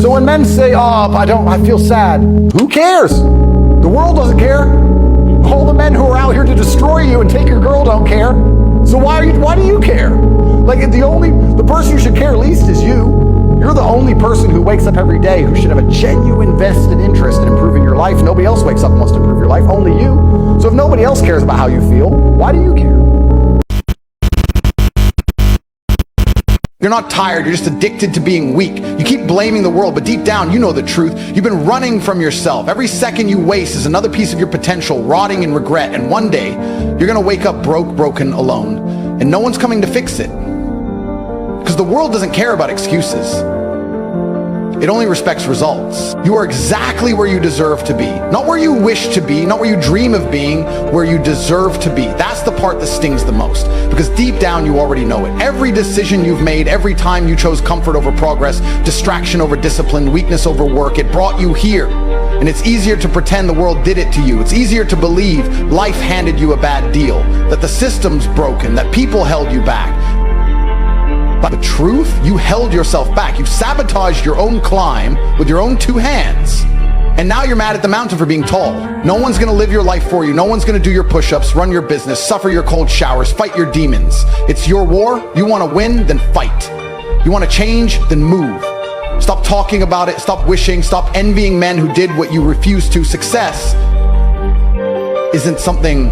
So when men say, I feel sad, who cares? The world doesn't care. All the men who are out here to destroy you and take your girl don't care. So why do you care? Like, the person who should care least is you. You're the only person who wakes up every day who should have a genuine vested interest in improving your life. Nobody else wakes up and wants to improve your life, only you. So if nobody else cares about how you feel, why do you care? You're not tired, you're just addicted to being weak. You keep blaming the world, but deep down, you know the truth. You've been running from yourself. Every second you waste is another piece of your potential rotting in regret. And one day, you're gonna wake up broken, alone. And no one's coming to fix it. Because the world doesn't care about excuses. It only respects results. You are exactly where you deserve to be. Not where you wish to be, not where you dream of being, where you deserve to be. That's the part that stings the most. Because deep down, you already know it. Every decision you've made, every time you chose comfort over progress, distraction over discipline, weakness over work, it brought you here. And it's easier to pretend the world did it to you. It's easier to believe life handed you a bad deal, that the system's broken, that people held you back. But the truth, you held yourself back. You've sabotaged your own climb with your own two hands. And now you're mad at the mountain for being tall. No one's gonna live your life for you. No one's gonna do your push-ups, run your business, suffer your cold showers, fight your demons. It's your war. You wanna win, then fight. You wanna change, then move. Stop talking about it, stop wishing, stop envying men who did what you refused to. Success isn't something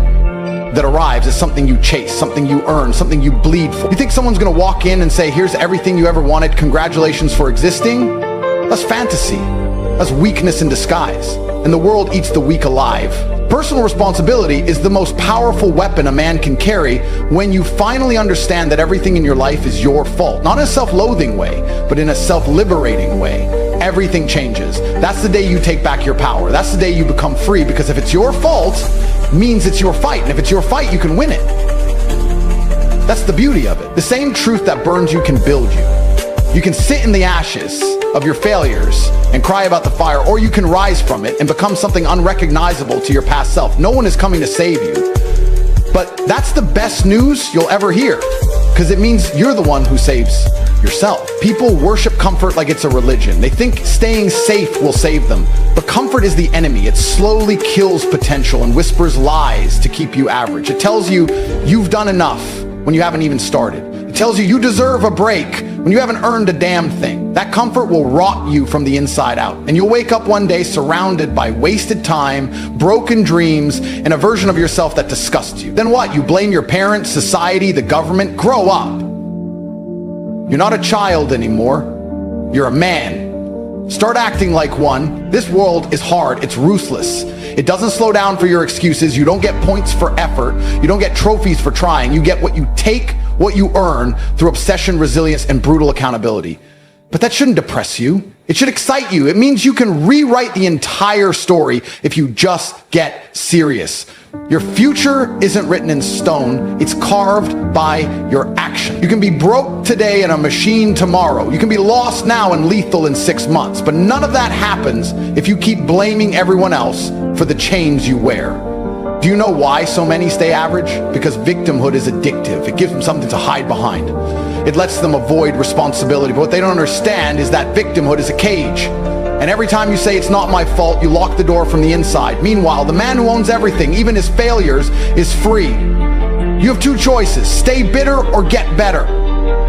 that arrives, is something you chase, something you earn, something you bleed for. You think someone's gonna walk in and say, here's everything you ever wanted, congratulations for existing? That's fantasy. That's weakness in disguise. And the world eats the weak alive. Personal responsibility is the most powerful weapon a man can carry when you finally understand that everything in your life is your fault. Not in a self-loathing way, but in a self-liberating way. Everything changes. That's the day you take back your power. That's the day you become free, because if it's your fault, means it's your fight. And if it's your fight, you can win it. That's the beauty of it. The same truth that burns you can build you. You can sit in the ashes of your failures and cry about the fire, or you can rise from it and become something unrecognizable to your past self. No one is coming to save you. But that's the best news you'll ever hear, because it means you're the one who saves yourself. People worship comfort like it's a religion. They think staying safe will save them. But comfort is the enemy. It slowly kills potential and whispers lies to keep you average. It tells you you've done enough when you haven't even started. It tells you you deserve a break when you haven't earned a damn thing. That comfort will rot you from the inside out. And you'll wake up one day surrounded by wasted time, broken dreams, and a version of yourself that disgusts you. Then what? You blame your parents, society, the government? Grow up. You're not a child anymore. You're a man. Start acting like one. This world is hard. It's ruthless. It doesn't slow down for your excuses. You don't get points for effort. You don't get trophies for trying. You get what you take, what you earn through obsession, resilience, and brutal accountability. But that shouldn't depress you. It should excite you. It means you can rewrite the entire story if you just get serious. Your future isn't written in stone. It's carved by your action. You can be broke today and a machine tomorrow. You can be lost now and lethal in 6 months. But none of that happens if you keep blaming everyone else for the chains you wear. Do you know why so many stay average? Because victimhood is addictive. It gives them something to hide behind. It lets them avoid responsibility. But what they don't understand is that victimhood is a cage. And every time you say it's not my fault, you lock the door from the inside. Meanwhile, the man who owns everything, even his failures, is free. You have two choices: stay bitter or get better.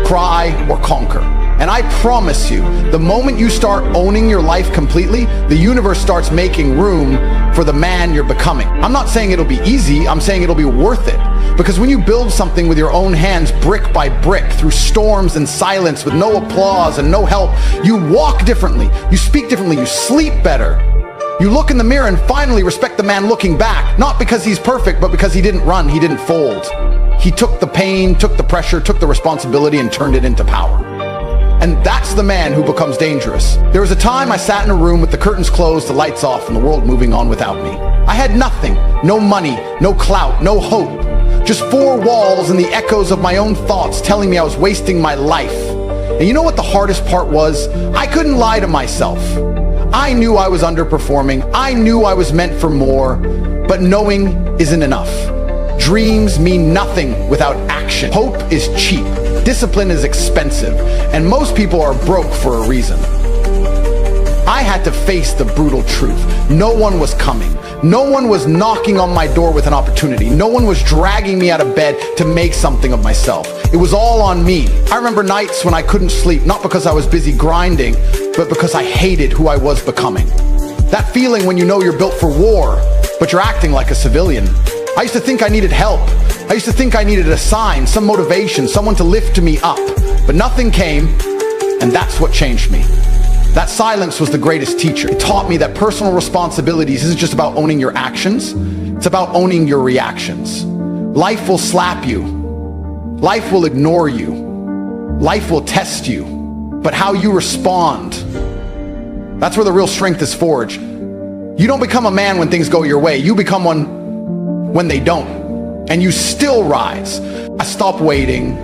Cry or conquer. And I promise you, the moment you start owning your life completely, the universe starts making room for the man you're becoming. I'm not saying it'll be easy, I'm saying it'll be worth it. Because when you build something with your own hands, brick by brick, through storms and silence, with no applause and no help, you walk differently, you speak differently, you sleep better. You look in the mirror and finally respect the man looking back, not because he's perfect, but because he didn't run, he didn't fold. He took the pain, took the pressure, took the responsibility, and turned it into power. And that's the man who becomes dangerous. There was a time I sat in a room with the curtains closed, the lights off, and the world moving on without me. I had nothing, no money, no clout, no hope. Just four walls and the echoes of my own thoughts telling me I was wasting my life. And you know what the hardest part was? I couldn't lie to myself. I knew I was underperforming. I knew I was meant for more, but knowing isn't enough. Dreams mean nothing without action. Hope is cheap. Discipline is expensive, and most people are broke for a reason. I had to face the brutal truth. No one was coming. No one was knocking on my door with an opportunity. No one was dragging me out of bed to make something of myself. It was all on me. I remember nights when I couldn't sleep, not because I was busy grinding, but because I hated who I was becoming. That feeling when you know you're built for war, but you're acting like a civilian. I used to think I needed help. I used to think I needed a sign, some motivation, someone to lift me up. But nothing came, and that's what changed me. That silence was the greatest teacher. It taught me that personal responsibilities isn't just about owning your actions, it's about owning your reactions. Life will slap you. Life will ignore you. Life will test you. But how you respond, that's where the real strength is forged. You don't become a man when things go your way. You become one when they don't. And you still rise. I stopped waiting.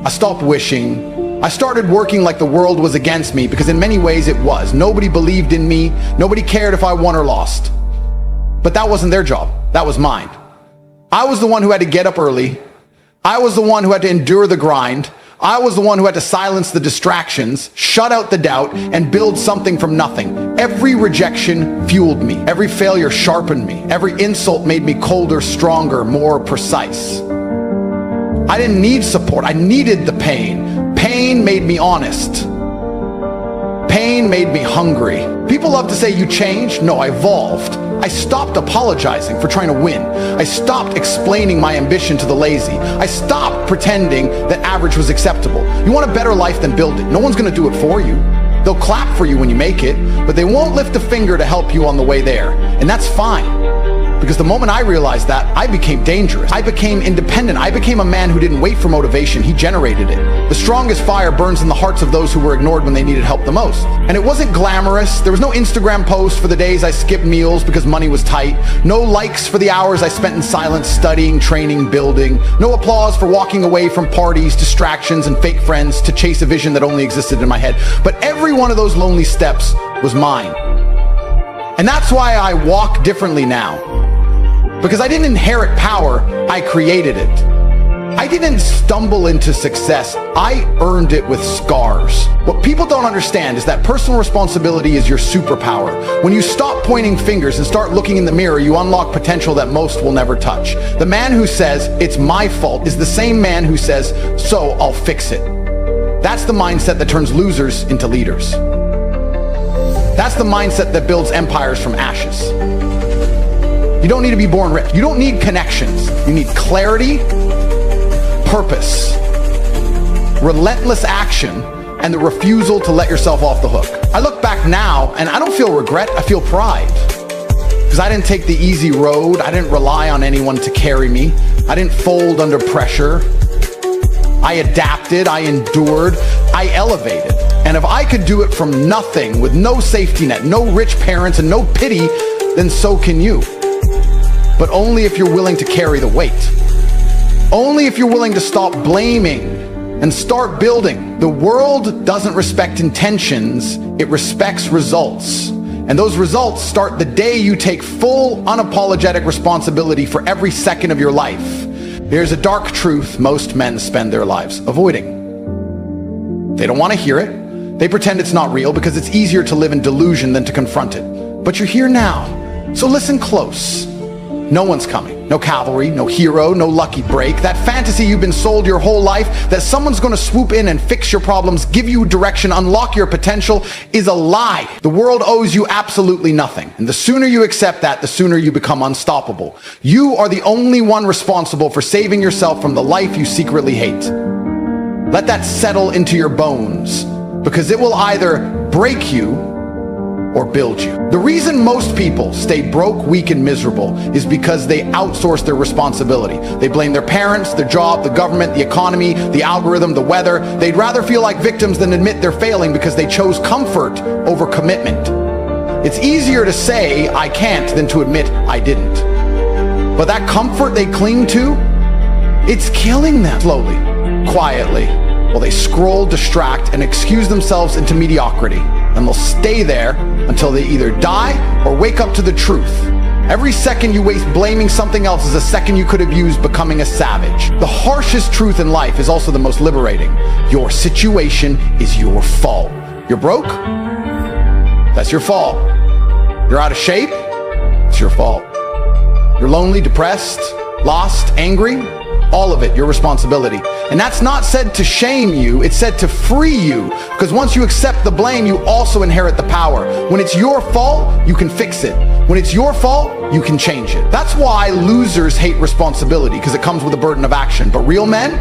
I stopped wishing. I started working like the world was against me, because in many ways it was. Nobody believed in me. Nobody cared if I won or lost. But that wasn't their job. That was mine. I was the one who had to get up early. I was the one who had to endure the grind. I was the one who had to silence the distractions, shut out the doubt, and build something from nothing. Every rejection fueled me. Every failure sharpened me. Every insult made me colder, stronger, more precise. I didn't need support. I needed the pain. Pain made me honest. Pain made me hungry. People love to say you changed. No, I evolved. I stopped apologizing for trying to win. I stopped explaining my ambition to the lazy. I stopped pretending that average was acceptable. You want a better life, then build it. No one's going to do it for you. They'll clap for you when you make it, but they won't lift a finger to help you on the way there. And that's fine. Because the moment I realized that, I became dangerous. I became independent. I became a man who didn't wait for motivation. He generated it. The strongest fire burns in the hearts of those who were ignored when they needed help the most. And it wasn't glamorous. There was no Instagram post for the days I skipped meals because money was tight. No likes for the hours I spent in silence, studying, training, building. No applause for walking away from parties, distractions, and fake friends to chase a vision that only existed in my head. But every one of those lonely steps was mine. And that's why I walk differently now. Because I didn't inherit power, I created it. I didn't stumble into success, I earned it with scars. What people don't understand is that personal responsibility is your superpower. When you stop pointing fingers and start looking in the mirror, you unlock potential that most will never touch. The man who says, "It's my fault," is the same man who says, "So I'll fix it." That's the mindset that turns losers into leaders. That's the mindset that builds empires from ashes. You don't need to be born rich. You don't need connections. You need clarity, purpose, relentless action, and the refusal to let yourself off the hook. I look back now and I don't feel regret, I feel pride. Because I didn't take the easy road. I didn't rely on anyone to carry me. I didn't fold under pressure. I adapted, I endured, I elevated. And if I could do it from nothing, with no safety net, no rich parents, and no pity, then so can you. But only if you're willing to carry the weight. Only if you're willing to stop blaming and start building. The world doesn't respect intentions, it respects results. And those results start the day you take full, unapologetic responsibility for every second of your life. Here's a dark truth most men spend their lives avoiding. They don't want to hear it. They pretend it's not real because it's easier to live in delusion than to confront it. But you're here now, so listen close. No one's coming. No cavalry, no hero, no lucky break. That fantasy you've been sold your whole life, that someone's going to swoop in and fix your problems, give you direction, unlock your potential, is a lie. The world owes you absolutely nothing. And the sooner you accept that, the sooner you become unstoppable. You are the only one responsible for saving yourself from the life you secretly hate. Let that settle into your bones, because it will either break you or build you. The reason most people stay broke, weak, and miserable is because they outsource their responsibility. They blame their parents, their job, the government, the economy, the algorithm, the weather. They'd rather feel like victims than admit they're failing because they chose comfort over commitment. It's easier to say I can't than to admit I didn't. But that comfort they cling to, it's killing them slowly, quietly, while they scroll, distract, and excuse themselves into mediocrity. And they'll stay there until they either die or wake up to the truth. Every second you waste blaming something else is a second you could have used becoming a savage. The harshest truth in life is also the most liberating. Your situation is your fault. You're broke? That's your fault. You're out of shape? It's your fault. You're lonely, depressed, lost, angry? All of it, your responsibility. And that's not said to shame you, it's said to free you. Because once you accept the blame, you also inherit the power. When it's your fault, you can fix it. When it's your fault, you can change it. That's why losers hate responsibility, because it comes with a burden of action. But real men,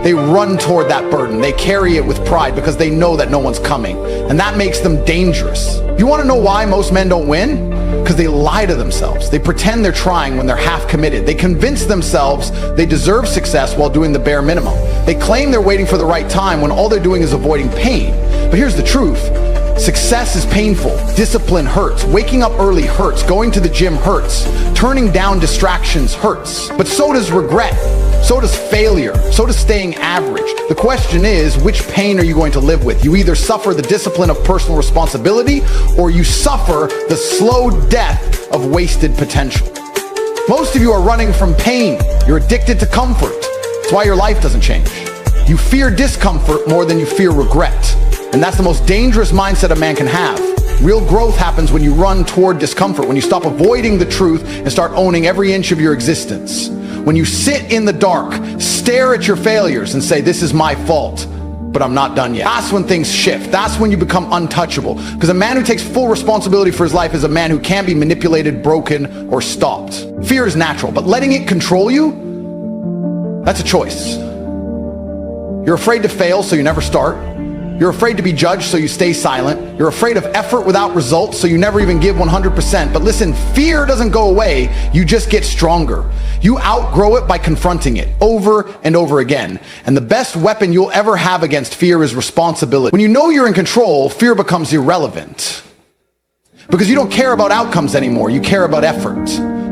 they run toward that burden. They carry it with pride because they know that no one's coming. And that makes them dangerous. You want to know why most men don't win? Because they lie to themselves. They pretend they're trying when they're half committed. They convince themselves they deserve success while doing the bare minimum. They claim they're waiting for the right time when all they're doing is avoiding pain. But here's the truth. Success is painful. Discipline hurts. Waking up early hurts. Going to the gym hurts. Turning down distractions hurts. But so does regret. So does failure. So does staying average. The question is, which pain are you going to live with? You either suffer the discipline of personal responsibility, or you suffer the slow death of wasted potential. Most of you are running from pain. You're addicted to comfort. That's why your life doesn't change. You fear discomfort more than you fear regret. And that's the most dangerous mindset a man can have. Real growth happens when you run toward discomfort, when you stop avoiding the truth and start owning every inch of your existence. When you sit in the dark, stare at your failures and say, this is my fault, but I'm not done yet. That's when things shift. That's when you become untouchable. Because a man who takes full responsibility for his life is a man who can't be manipulated, broken, or stopped. Fear is natural, but letting it control you, that's a choice. You're afraid to fail, so you never start. You're afraid to be judged, so you stay silent. You're afraid of effort without results, so you never even give 100%. But listen, fear doesn't go away. You just get stronger. You outgrow it by confronting it over and over again. And the best weapon you'll ever have against fear is responsibility. When you know you're in control, fear becomes irrelevant. Because you don't care about outcomes anymore. You care about effort.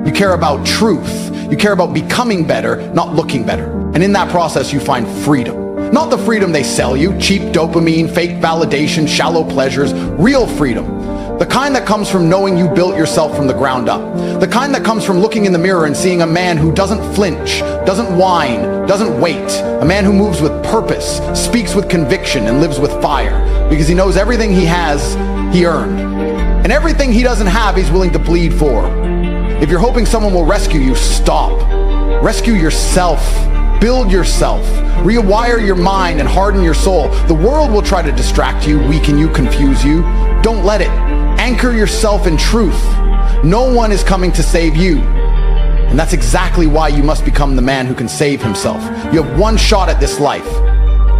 You care about truth. You care about becoming better, not looking better. And in that process, you find freedom. Not the freedom they sell you, cheap dopamine, fake validation, shallow pleasures, real freedom. The kind that comes from knowing you built yourself from the ground up. The kind that comes from looking in the mirror and seeing a man who doesn't flinch, doesn't whine, doesn't wait. A man who moves with purpose, speaks with conviction, and lives with fire. Because he knows everything he has, he earned. And everything he doesn't have, he's willing to bleed for. If you're hoping someone will rescue you, stop. Rescue yourself. Build yourself. Rewire your mind and harden your soul. The world will try to distract you, weaken you, confuse you. Don't let it. Anchor yourself in truth. No one is coming to save you. And that's exactly why you must become the man who can save himself. You have one shot at this life.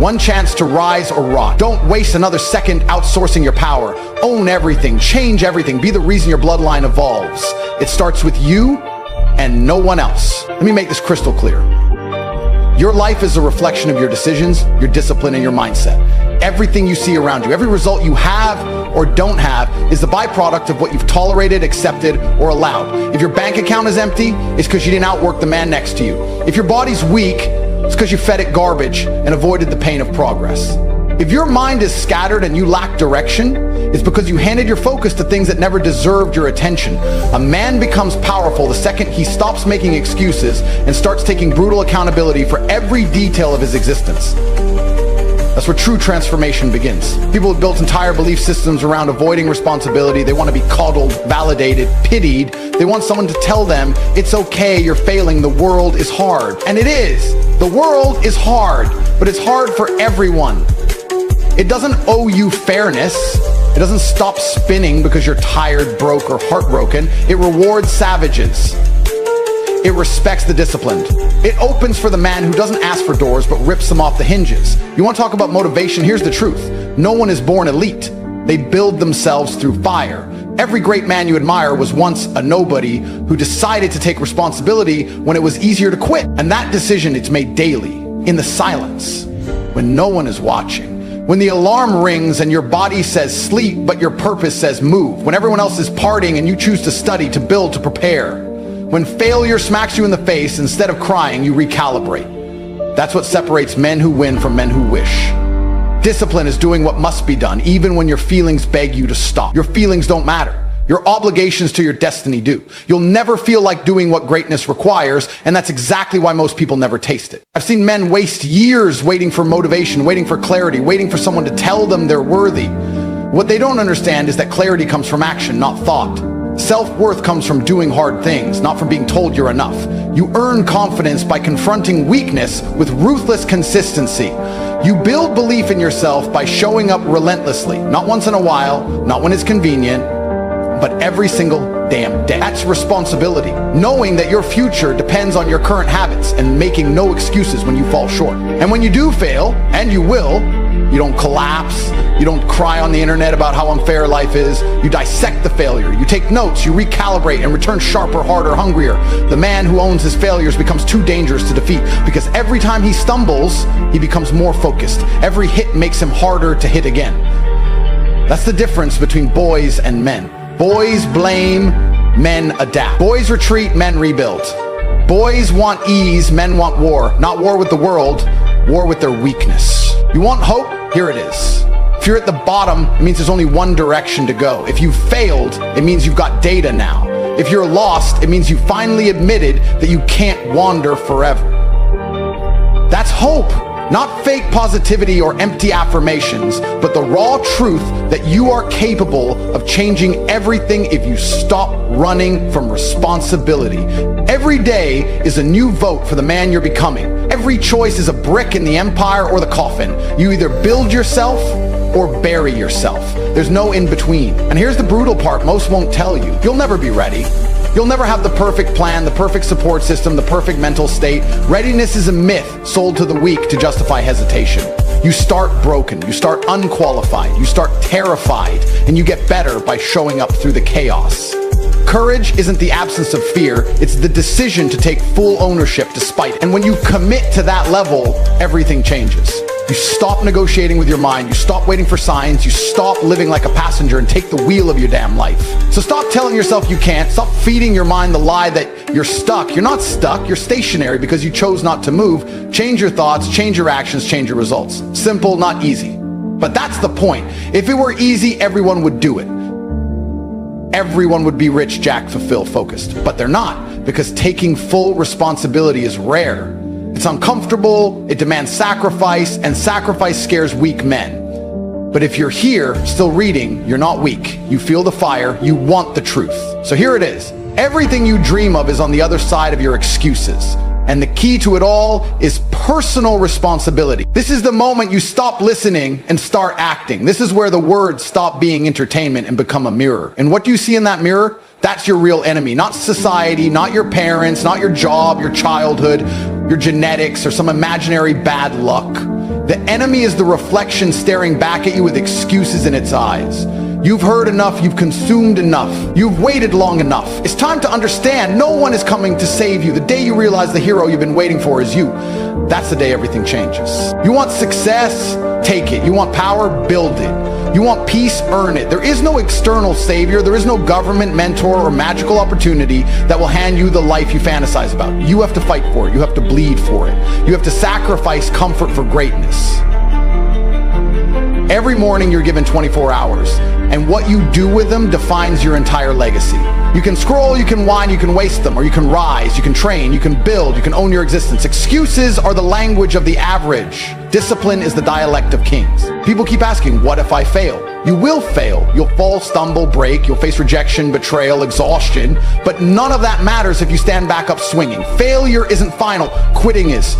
One chance to rise or rot. Don't waste another second outsourcing your power. Own everything. Change everything. Be the reason your bloodline evolves. It starts with you and no one else. Let me make this crystal clear. Your life is a reflection of your decisions, your discipline, and your mindset. Everything you see around you, every result you have or don't have is the byproduct of what you've tolerated, accepted, or allowed. If your bank account is empty, it's because you didn't outwork the man next to you. If your body's weak, it's because you fed it garbage and avoided the pain of progress. If your mind is scattered and you lack direction, it's because you handed your focus to things that never deserved your attention. A man becomes powerful the second he stops making excuses and starts taking brutal accountability for every detail of his existence. That's where true transformation begins. People have built entire belief systems around avoiding responsibility. They want to be coddled, validated, pitied. They want someone to tell them, it's okay, you're failing, the world is hard. And it is. The world is hard, but it's hard for everyone. It doesn't owe you fairness. It doesn't stop spinning because you're tired, broke, or heartbroken. It rewards savages. It respects the disciplined. It opens for the man who doesn't ask for doors but rips them off the hinges. You want to talk about motivation? Here's the truth. No one is born elite. They build themselves through fire. Every great man you admire was once a nobody who decided to take responsibility when it was easier to quit. And that decision, it's made daily, in the silence, when no one is watching. When the alarm rings and your body says sleep, but your purpose says move. When everyone else is partying and you choose to study, to build, to prepare. When failure smacks you in the face, instead of crying, you recalibrate. That's what separates men who win from men who wish. Discipline is doing what must be done, even when your feelings beg you to stop. Your feelings don't matter. Your obligations to your destiny do. You'll never feel like doing what greatness requires, and that's exactly why most people never taste it. I've seen men waste years waiting for motivation, waiting for clarity, waiting for someone to tell them they're worthy. What they don't understand is that clarity comes from action, not thought. Self-worth comes from doing hard things, not from being told you're enough. You earn confidence by confronting weakness with ruthless consistency. You build belief in yourself by showing up relentlessly, not once in a while, not when it's convenient, but every single damn day. That's responsibility. Knowing that your future depends on your current habits and making no excuses when you fall short. And when you do fail, and you will, you don't collapse, you don't cry on the internet about how unfair life is, you dissect the failure, you take notes, you recalibrate and return sharper, harder, hungrier. The man who owns his failures becomes too dangerous to defeat because every time he stumbles, he becomes more focused. Every hit makes him harder to hit again. That's the difference between boys and men. Boys blame, men adapt. Boys retreat, men rebuild. Boys want ease, men want war. Not war with the world, war with their weakness. You want hope? Here it is. If you're at the bottom, it means there's only one direction to go. If you've failed, it means you've got data now. If you're lost, it means you finally admitted that you can't wander forever. That's hope. Not fake positivity or empty affirmations, but the raw truth that you are capable of changing everything if you stop running from responsibility. Every day is a new vote for the man you're becoming. Every choice is a brick in the empire or the coffin. You either build yourself or bury yourself. There's no in between. And here's the brutal part most won't tell you. You'll never be ready. You'll never have the perfect plan, the perfect support system, the perfect mental state. Readiness is a myth sold to the weak to justify hesitation. You start broken, you start unqualified, you start terrified, and you get better by showing up through the chaos. Courage isn't the absence of fear, it's the decision to take full ownership despite it. And when you commit to that level, everything changes. You stop negotiating with your mind, you stop waiting for signs, you stop living like a passenger and take the wheel of your damn life. So stop telling yourself you can't, stop feeding your mind the lie that you're stuck. You're not stuck, you're stationary because you chose not to move. Change your thoughts, change your actions, change your results. Simple, not easy. But that's the point. If it were easy, everyone would do it. Everyone would be rich, Jack, fulfilled, focused. But they're not, because taking full responsibility is rare. It's uncomfortable, it demands sacrifice, and sacrifice scares weak men. But if you're here, still reading, you're not weak. You feel the fire, you want the truth. So here it is. Everything you dream of is on the other side of your excuses. And the key to it all is personal responsibility. This is the moment you stop listening and start acting. This is where the words stop being entertainment and become a mirror. And what do you see in that mirror? That's your real enemy, not society, not your parents, not your job, your childhood, your genetics, or some imaginary bad luck. The enemy is the reflection staring back at you with excuses in its eyes. You've heard enough, you've consumed enough, you've waited long enough. It's time to understand no one is coming to save you. The day you realize the hero you've been waiting for is you, that's the day everything changes. You want success? Take it. You want power? Build it. You want peace? Earn it. There is no external savior. There is no government, mentor, or magical opportunity that will hand you the life you fantasize about. You have to fight for it. You have to bleed for it. You have to sacrifice comfort for greatness. Every morning you're given 24 hours, and what you do with them defines your entire legacy. You can scroll, you can whine, you can waste them, or you can rise, you can train, you can build, you can own your existence. Excuses are the language of the average. Discipline is the dialect of kings. People keep asking, what if I fail? You will fail. You'll fall, stumble, break, you'll face rejection, betrayal, exhaustion, but none of that matters if you stand back up swinging. Failure isn't final, quitting is.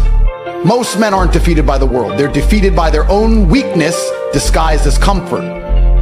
Most men aren't defeated by the world. They're defeated by their own weakness disguised as comfort.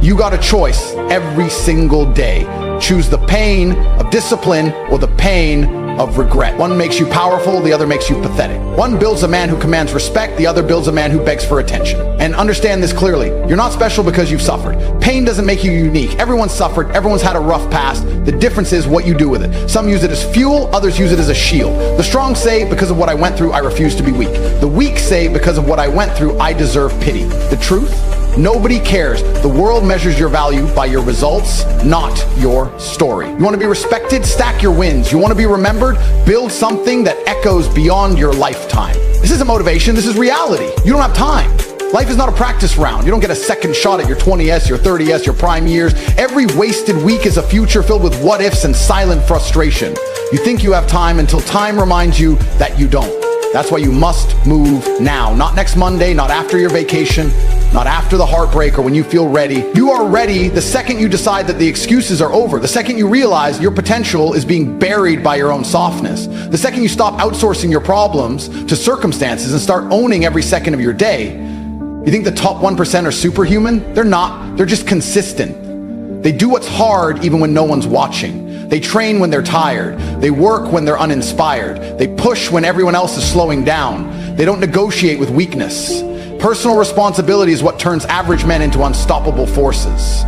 You got a choice every single day. Choose the pain of discipline or the pain of regret. One makes you powerful, the other makes you pathetic. One builds a man who commands respect, the other builds a man who begs for attention. And understand this clearly. You're not special because you've suffered. Pain doesn't make you unique. Everyone's suffered, everyone's had a rough past. The difference is what you do with it. Some use it as fuel, others use it as a shield. The strong say, because of what I went through, I refuse to be weak. The weak say, because of what I went through, I deserve pity. The truth? Nobody cares. The world measures your value by your results, not your story. You want to be respected? Stack your wins. You want to be remembered? Build something that echoes beyond your lifetime. This isn't motivation, this is reality. You don't have time. Life is not a practice round. You don't get a second shot at your 20s, your 30s, your prime years. Every wasted week is a future filled with what ifs and silent frustration. You think you have time until time reminds you that you don't. That's why you must move now. Not next Monday, not after your vacation, not after the heartbreak or when you feel ready. You are ready the second you decide that the excuses are over. The second you realize your potential is being buried by your own softness. The second you stop outsourcing your problems to circumstances and start owning every second of your day. You think the top 1% are superhuman? They're not. They're just consistent. They do what's hard even when no one's watching. They train when they're tired. They work when they're uninspired. They push when everyone else is slowing down. They don't negotiate with weakness. Personal responsibility is what turns average men into unstoppable forces.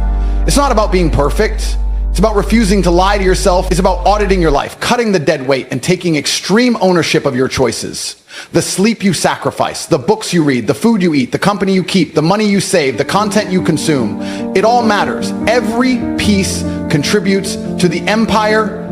It's not about being perfect. It's about refusing to lie to yourself. It's about auditing your life, cutting the dead weight, and taking extreme ownership of your choices. The sleep you sacrifice, the books you read, the food you eat, the company you keep, the money you save, the content you consume. It all matters. Every piece contributes to the empire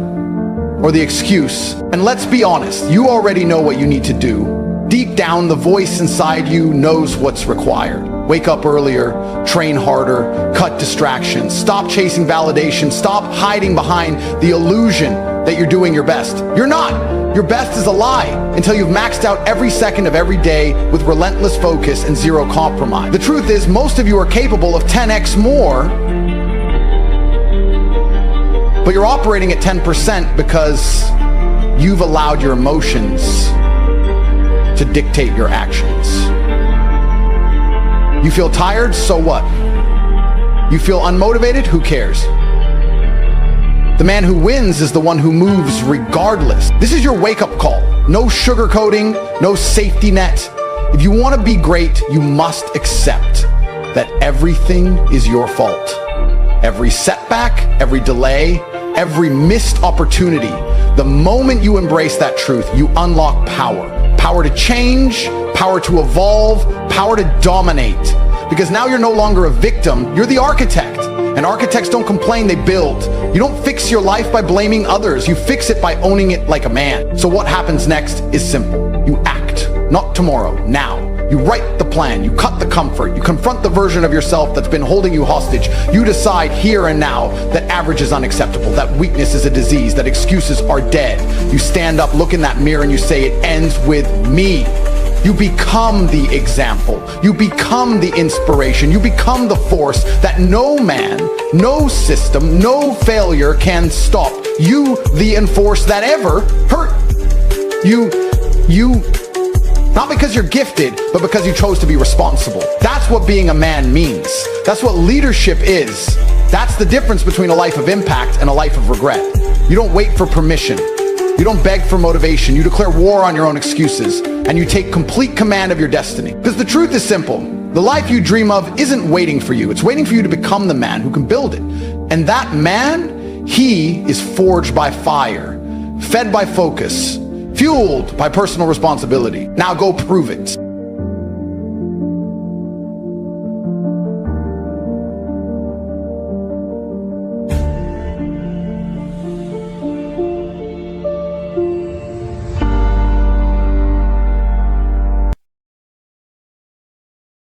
or the excuse. And let's be honest, you already know what you need to do. Deep down, the voice inside you knows what's required. Wake up earlier, train harder, cut distractions, stop chasing validation, stop hiding behind the illusion that you're doing your best. You're not. Your best is a lie until you've maxed out every second of every day with relentless focus and zero compromise. The truth is, most of you are capable of 10x more, but you're operating at 10% because you've allowed your emotions to dictate your actions. You feel tired? So what? You feel unmotivated? Who cares? The man who wins is the one who moves regardless. This is your wake-up call. No sugarcoating, no safety net. If you want to be great, you must accept that everything is your fault. Every setback, every delay, every missed opportunity. The moment you embrace that truth, you unlock power. Power to change, power to evolve, power to dominate. Because now you're no longer a victim, you're the architect. And architects don't complain, they build. You don't fix your life by blaming others. You fix it by owning it like a man. So what happens next is simple. You act, not tomorrow, now. You write the plan, you cut the comfort, you confront the version of yourself that's been holding you hostage. You decide here and now that average is unacceptable, that weakness is a disease, that excuses are dead. You stand up, look in that mirror, and you say, it ends with me. You become the example. You become the inspiration. You become the force that no man, no system, no failure can stop. You, the enforce that ever hurt. You, not because you're gifted, but because you chose to be responsible. That's what being a man means. That's what leadership is. That's the difference between a life of impact and a life of regret. You don't wait for permission. You don't beg for motivation. You declare war on your own excuses, and you take complete command of your destiny. Because the truth is simple. The life you dream of isn't waiting for you. It's waiting for you to become the man who can build it. And that man, he is forged by fire, fed by focus, fueled by personal responsibility. Now go prove it.